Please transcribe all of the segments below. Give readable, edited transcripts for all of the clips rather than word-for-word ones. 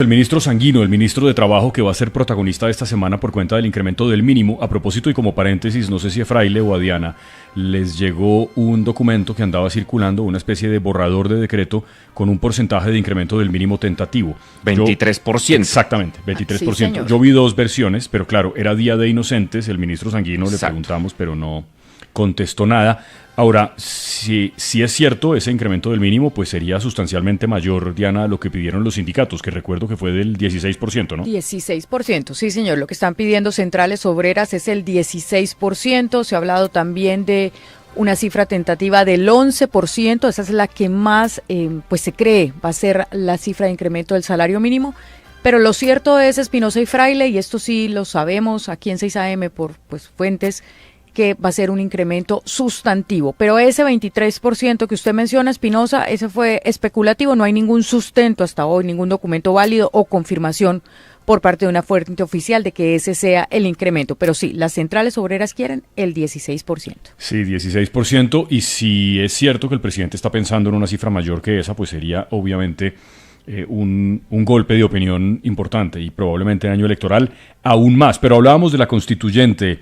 El ministro Sanguino, el ministro de Trabajo, que va a ser protagonista de esta semana por cuenta del incremento del mínimo. A propósito y como paréntesis, no sé si a Fraile o a Diana les llegó un documento que andaba circulando, una especie de borrador de decreto con un porcentaje de incremento del mínimo tentativo. 23%. Exactamente, 23%. Sí, yo vi dos versiones, pero claro, era Día de Inocentes, el ministro Sanguino le preguntamos, pero no contestó nada. Ahora, si es cierto ese incremento del mínimo, pues sería sustancialmente mayor, Diana, a lo que pidieron los sindicatos, que recuerdo que fue del 16%, ¿no? 16%, sí señor. Lo que están pidiendo centrales obreras es el 16%. Se ha hablado también de una cifra tentativa del 11%. Esa es la que más pues se cree va a ser la cifra de incremento del salario mínimo. Pero lo cierto es, Espinosa y Fraile, y esto sí lo sabemos aquí en 6am por pues fuentes, que va a ser un incremento sustantivo. Pero ese 23% que usted menciona, Espinosa, ese fue especulativo, no hay ningún sustento hasta hoy, ningún documento válido o confirmación por parte de una fuente oficial de que ese sea el incremento. Pero sí, las centrales obreras quieren el 16%. Sí, 16%, y si es cierto que el presidente está pensando en una cifra mayor que esa, pues sería obviamente un golpe de opinión importante y probablemente en año electoral aún más. Pero hablábamos de la constituyente,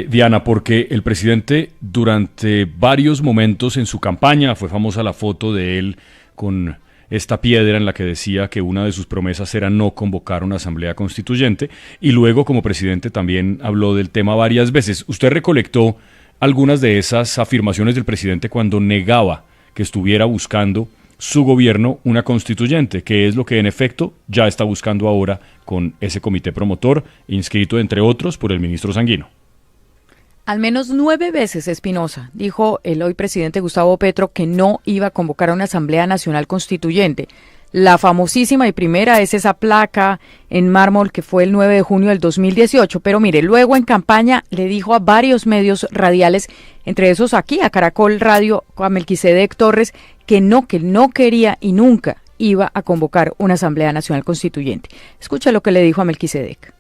Diana, porque el presidente durante varios momentos en su campaña, fue famosa la foto de él con esta piedra en la que decía que una de sus promesas era no convocar una asamblea constituyente, y luego como presidente también habló del tema varias veces. ¿Usted recolectó algunas de esas afirmaciones del presidente cuando negaba que estuviera buscando su gobierno una constituyente, que es lo que en efecto ya está buscando ahora con ese comité promotor, inscrito entre otros por el ministro Sanguino? Al menos 9 veces, Espinosa, dijo el hoy presidente Gustavo Petro que no iba a convocar a una Asamblea Nacional Constituyente. La famosísima y primera es esa placa en mármol que fue el 9 de junio del 2018. Pero mire, luego en campaña le dijo a varios medios radiales, entre esos aquí, a Caracol Radio, a Melquisedec Torres, que no quería y nunca iba a convocar una Asamblea Nacional Constituyente. Escucha lo que le dijo a Melquisedec.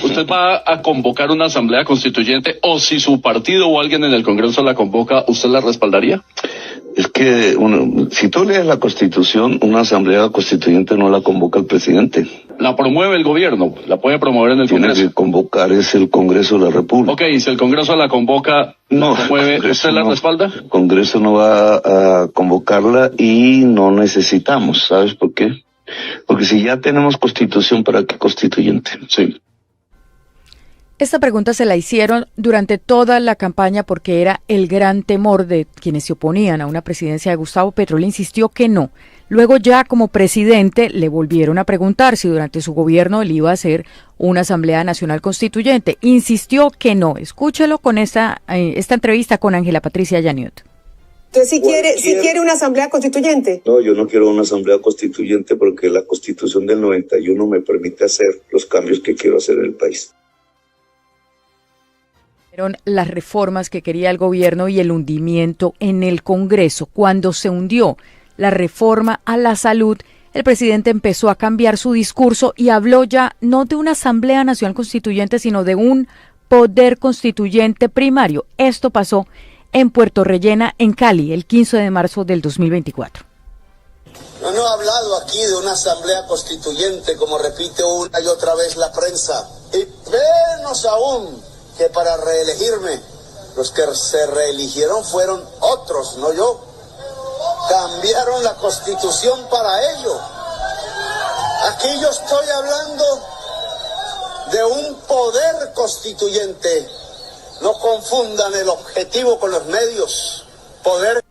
¿Usted va a convocar una asamblea constituyente, o si su partido o alguien en el Congreso la convoca, usted la respaldaría? Es que si tú lees la Constitución, una asamblea constituyente no la convoca el presidente. La promueve el gobierno, la puede promover en el Congreso. Tiene que convocar es el Congreso de la República. Ok, y si el Congreso la convoca, no, la promueve, ¿usted la respalda? El Congreso no va a convocarla y no necesitamos, ¿sabes por qué? Porque si ya tenemos Constitución, ¿para qué constituyente? Sí. Esta pregunta se la hicieron durante toda la campaña porque era el gran temor de quienes se oponían a una presidencia de Gustavo Petro. Le insistió que no. Luego ya como presidente le volvieron a preguntar si durante su gobierno él iba a hacer una Asamblea Nacional Constituyente. Insistió que no. Escúchelo con esta entrevista con Ángela Patricia Yaniot. Entonces, si quiere una asamblea constituyente. No, yo no quiero una asamblea constituyente porque la Constitución del 91 me permite hacer los cambios que quiero hacer en el país. Fueron las reformas que quería el gobierno y el hundimiento en el Congreso. Cuando se hundió la reforma a la salud, el presidente empezó a cambiar su discurso y habló ya no de una Asamblea Nacional Constituyente, sino de un poder constituyente primario. Esto pasó en Puerto Rellena, en Cali, el 15 de marzo del 2024. Yo no he hablado aquí de una asamblea constituyente, como repite una y otra vez la prensa. Y menos aún que para reelegirme, los que se reeligieron fueron otros, no yo. Cambiaron la Constitución para ello. Aquí yo estoy hablando de un poder constituyente. No confundan el objetivo con los medios. Poder.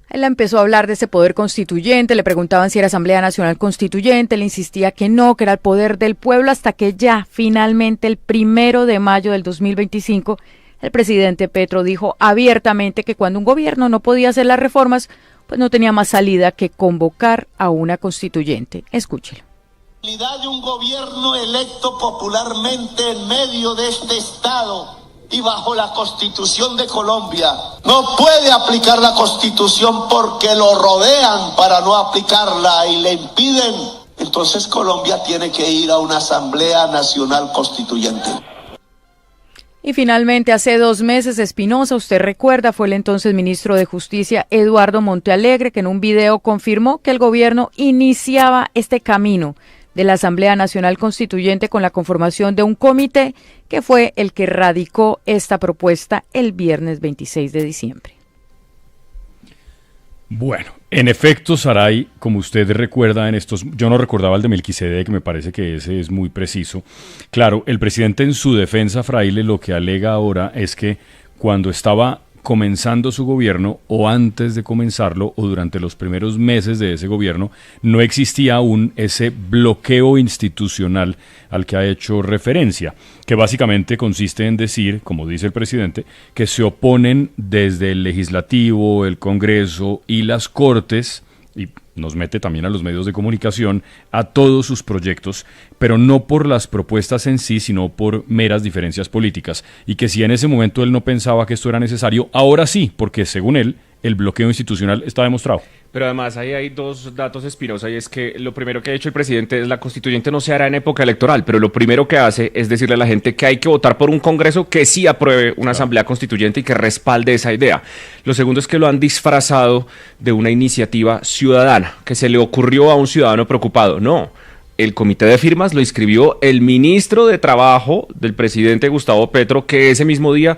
Él empezó a hablar de ese poder constituyente, le preguntaban si era Asamblea Nacional Constituyente, le insistía que no, que era el poder del pueblo, hasta que ya finalmente el 1 de mayo del 2025 el presidente Petro dijo abiertamente que cuando un gobierno no podía hacer las reformas, pues no tenía más salida que convocar a una constituyente. Escúchelo. De un gobierno electo popularmente en medio de este Estado y bajo la Constitución de Colombia. No puede aplicar la Constitución porque lo rodean para no aplicarla y le impiden. Entonces Colombia tiene que ir a una Asamblea Nacional Constituyente. Y finalmente, hace 2 meses, Espinosa, usted recuerda, fue el entonces ministro de Justicia, Eduardo Montealegre, que en un video confirmó que el gobierno iniciaba este camino de la Asamblea Nacional Constituyente con la conformación de un comité que fue el que radicó esta propuesta el viernes 26 de diciembre. Bueno, en efecto, Saray, como usted recuerda en estos, yo no recordaba el de Melquisedec, me parece que ese es muy preciso. Claro, el presidente en su defensa, Fraile, lo que alega ahora es que cuando estaba comenzando su gobierno o antes de comenzarlo o durante los primeros meses de ese gobierno, no existía aún ese bloqueo institucional al que ha hecho referencia, que básicamente consiste en decir, como dice el presidente, que se oponen desde el legislativo, el Congreso y las Cortes, y nos mete también a los medios de comunicación, a todos sus proyectos, pero no por las propuestas en sí, sino por meras diferencias políticas. Y que si en ese momento él no pensaba que esto era necesario, ahora sí, porque según él, el bloqueo institucional está demostrado. Pero además ahí hay dos datos, Espinosa, y es que lo primero que ha hecho el presidente es la constituyente no se hará en época electoral, pero lo primero que hace es decirle a la gente que hay que votar por un Congreso que sí apruebe una asamblea constituyente y que respalde esa idea. Lo segundo es que lo han disfrazado de una iniciativa ciudadana, que se le ocurrió a un ciudadano preocupado. No, el comité de firmas lo inscribió el ministro de Trabajo del presidente Gustavo Petro, que ese mismo día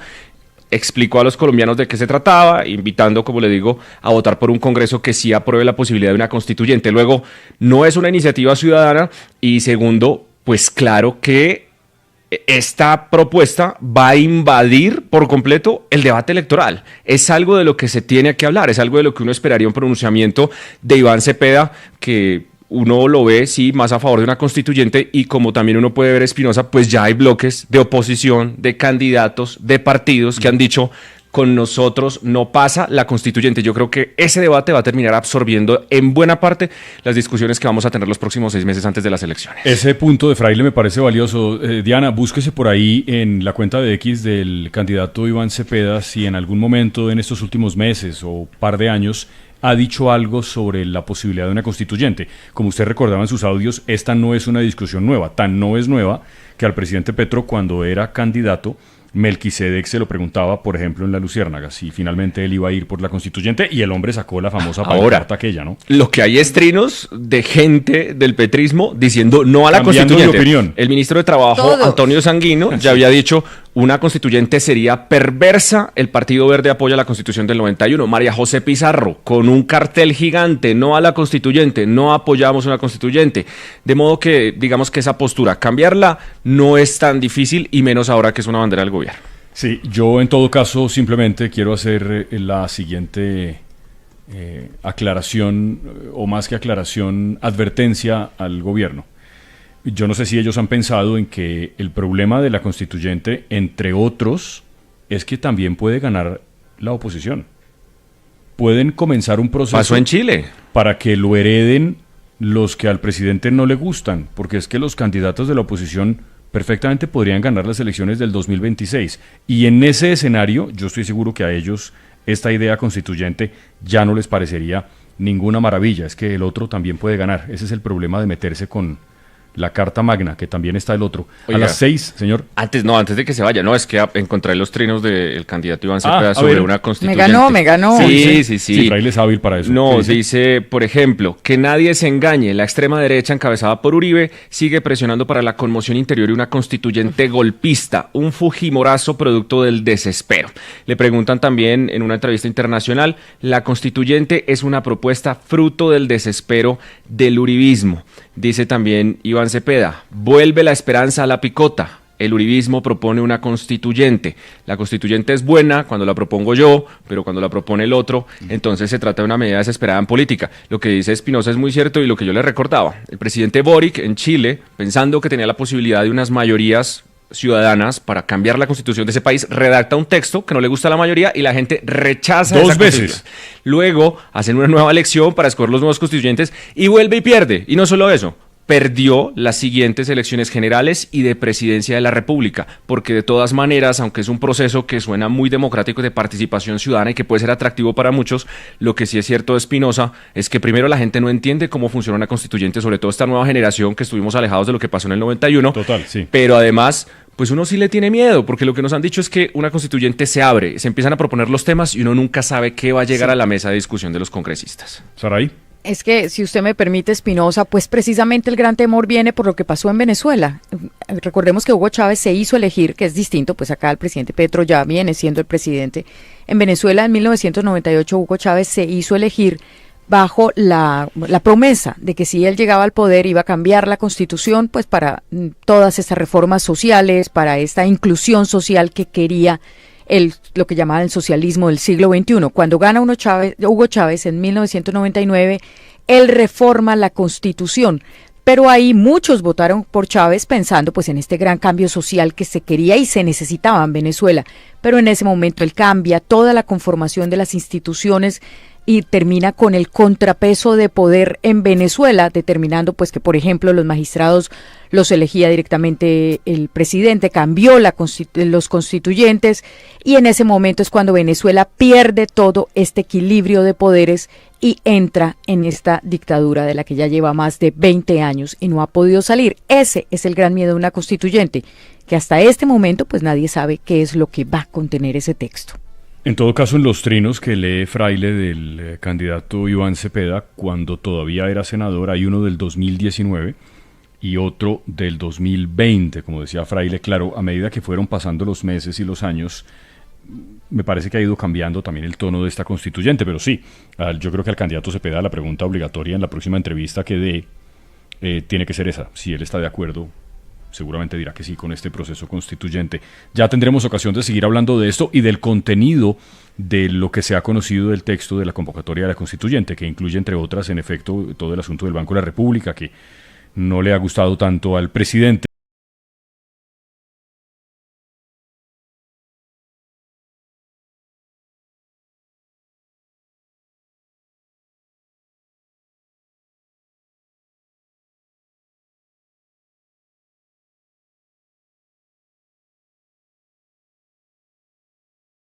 explicó a los colombianos de qué se trataba, invitando, como le digo, a votar por un Congreso que sí apruebe la posibilidad de una constituyente. Luego, no es una iniciativa ciudadana y segundo, pues claro que esta propuesta va a invadir por completo el debate electoral. Es algo de lo que se tiene que hablar, es algo de lo que uno esperaría un pronunciamiento de Iván Cepeda, que uno lo ve, sí, más a favor de una constituyente, y como también uno puede ver, Espinosa, pues ya hay bloques de oposición, de candidatos, de partidos que han dicho, con nosotros no pasa la constituyente. Yo creo que ese debate va a terminar absorbiendo en buena parte las discusiones que vamos a tener los próximos 6 meses antes de las elecciones. Ese punto de Fraile me parece valioso. Diana, búsquese por ahí en la cuenta de X del candidato Iván Cepeda si en algún momento en estos últimos meses o par de años ha dicho algo sobre la posibilidad de una constituyente. Como usted recordaba en sus audios, esta no es una discusión nueva, tan no es nueva que al presidente Petro, cuando era candidato, Melquisedec se lo preguntaba, por ejemplo, en La Luciérnaga, si finalmente él iba a ir por la constituyente, y el hombre sacó la famosa pancarta aquella, ¿no? Lo que hay es trinos de gente del petrismo diciendo no a la constituyente. De opinión. El ministro de Trabajo, Antonio Sanguino, ya había dicho una constituyente sería perversa. El Partido Verde apoya la Constitución del 91. María José Pizarro, con un cartel gigante, no a la constituyente, no apoyamos una constituyente. De modo que, digamos que esa postura, cambiarla no es tan difícil, y menos ahora que es una bandera del gobierno. Sí, yo en todo caso simplemente quiero hacer la siguiente aclaración, o más que aclaración, advertencia al gobierno. Yo no sé si ellos han pensado en que el problema de la constituyente, entre otros, es que también puede ganar la oposición. Pueden comenzar un proceso. Pasó en Chile. Para que lo hereden los que al presidente no le gustan, porque es que los candidatos de la oposición perfectamente podrían ganar las elecciones del 2026. Y en ese escenario, yo estoy seguro que a ellos esta idea constituyente ya no les parecería ninguna maravilla. Es que el otro también puede ganar. Ese es el problema de meterse con la Carta Magna, que también está el otro. Oiga, a las 6, señor. Antes de que se vaya, no, es que encontré los trinos del candidato Iván Cepeda sobre una constituyente. Me ganó. Sí. Sí, Fraile es hábil para eso. No, dice, por ejemplo, que nadie se engañe, la extrema derecha encabezada por Uribe sigue presionando para la conmoción interior y una constituyente golpista, un fujimorazo producto del desespero. Le preguntan también en una entrevista internacional, la constituyente es una propuesta fruto del desespero del uribismo. Dice también Iván Cepeda, vuelve la esperanza a la picota. El uribismo propone una constituyente. La constituyente es buena cuando la propongo yo, pero cuando la propone el otro, entonces se trata de una medida desesperada en política. Lo que dice Espinosa es muy cierto y lo que yo le recordaba. El presidente Boric en Chile, pensando que tenía la posibilidad de unas mayorías ciudadanas para cambiar la constitución de ese país, redacta un texto que no le gusta a la mayoría y la gente rechaza dos veces. Luego hacen una nueva elección para escoger los nuevos constituyentes y vuelve y pierde. Y no solo eso, perdió las siguientes elecciones generales y de presidencia de la República, porque de todas maneras, aunque es un proceso que suena muy democrático de participación ciudadana y que puede ser atractivo para muchos, lo que sí es cierto de Espinosa es que primero la gente no entiende cómo funciona una constituyente, sobre todo esta nueva generación que estuvimos alejados de lo que pasó en el 91. Total, sí. Pero además, pues uno sí le tiene miedo, porque lo que nos han dicho es que una constituyente se abre, se empiezan a proponer los temas y uno nunca sabe qué va a llegar a la mesa de discusión de los congresistas. Saray. Es que, si usted me permite, Espinosa, pues precisamente el gran temor viene por lo que pasó en Venezuela. Recordemos que Hugo Chávez se hizo elegir, que es distinto, pues acá el presidente Petro ya viene siendo el presidente. En Venezuela, en 1998, Hugo Chávez se hizo elegir bajo la promesa de que si él llegaba al poder iba a cambiar la Constitución, pues para todas estas reformas sociales, para esta inclusión social que quería lo que llamaban el socialismo del siglo XXI. Cuando gana Hugo Chávez en 1999, él reforma la Constitución, pero ahí muchos votaron por Chávez pensando pues en este gran cambio social que se quería y se necesitaba en Venezuela, pero en ese momento él cambia toda la conformación de las instituciones y termina con el contrapeso de poder en Venezuela, determinando pues que, por ejemplo, los magistrados los elegía directamente el presidente, cambió los constituyentes, y en ese momento es cuando Venezuela pierde todo este equilibrio de poderes y entra en esta dictadura de la que ya lleva más de 20 años y no ha podido salir. Ese es el gran miedo de una constituyente, que hasta este momento pues nadie sabe qué es lo que va a contener ese texto. En todo caso, en los trinos que lee Fraile del candidato Iván Cepeda, cuando todavía era senador, hay uno del 2019 y otro del 2020, como decía Fraile. Claro, a medida que fueron pasando los meses y los años, me parece que ha ido cambiando también el tono de esta constituyente, pero sí, yo creo que al candidato Cepeda la pregunta obligatoria en la próxima entrevista que dé tiene que ser esa, si él está de acuerdo. Seguramente dirá que sí con este proceso constituyente. Ya tendremos ocasión de seguir hablando de esto y del contenido de lo que se ha conocido del texto de la convocatoria de la constituyente, que incluye, entre otras, en efecto, todo el asunto del Banco de la República, que no le ha gustado tanto al presidente.